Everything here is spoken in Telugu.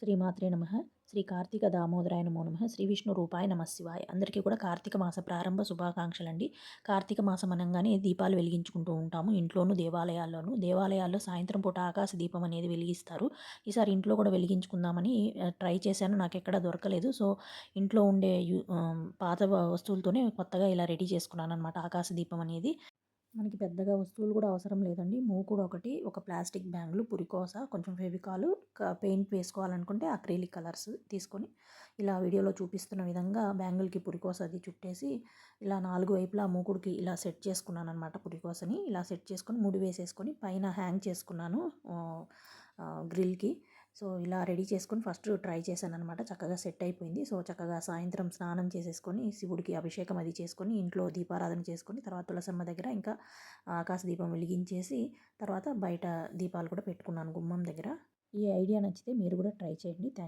శ్రీమాత్రే నమః. శ్రీ కార్తీక దామోదరాయ నమో నమః. శ్రీ విష్ణు రూపాయ నమఃశివాయ. అందరికీ కూడా కార్తీక మాస ప్రారంభ శుభాకాంక్షలండి. కార్తీక మాసం అనంగానే దీపాలు వెలిగించుకుంటూ ఉంటాము. ఇంట్లోనూ, దేవాలయాల్లోనూ. దేవాలయాల్లో సాయంత్రం పూట ఆకాశ దీపం అనేది వెలిగిస్తారు. ఈసారి ఇంట్లో కూడా వెలిగించుకుందామని ట్రై చేశాను. నాకెక్కడ దొరకలేదు. సో, ఇంట్లో ఉండే పాత వస్తువులతోనే కొత్తగా ఇలా రెడీ చేసుకున్నాననమాట ఆకాశ దీపం అనేది. మనకి పెద్దగా వస్తువులు కూడా అవసరం లేదండి. మూకుడు ఒకటి, ఒక ప్లాస్టిక్ బ్యాంగిల్, పురికోస, కొంచెం ఫెవికాలు, పెయింట్ వేసుకోవాలనుకుంటే అక్రిలిక్ కలర్స్ తీసుకొని ఇలా వీడియోలో చూపిస్తున్న విధంగా బ్యాంగిల్‌కి పురికోస అది చుట్టేసి ఇలా 4 వైపులా మూకుడుకి ఇలా సెట్ చేసుకున్నాననమాట. పురికోసని ఇలా సెట్ చేసుకొని ముడి వేసేసుకొని పైన హ్యాంగ్ చేసుకున్నాను గ్రిల్‌కి. సో, ఇలా రెడీ చేసుకొని ఫస్ట్ ట్రై చేశాననమాట. చక్కగా సెట్ అయిపోయింది. సో, చక్కగా సాయంత్రం స్నానం చేసేసుకొని శివుడికి అభిషేకం అది చేసుకొని ఇంట్లో దీపారాధన చేసుకొని తర్వాత తులసమ్మ దగ్గర ఇంకా ఆకాశ దీపం వెలిగించేసి తర్వాత బయట దీపాలు కూడా పెట్టుకున్నాను గుమ్మం దగ్గర. ఈ ఐడియా నచ్చితే మీరు కూడా ట్రై చేయండి. Thank you.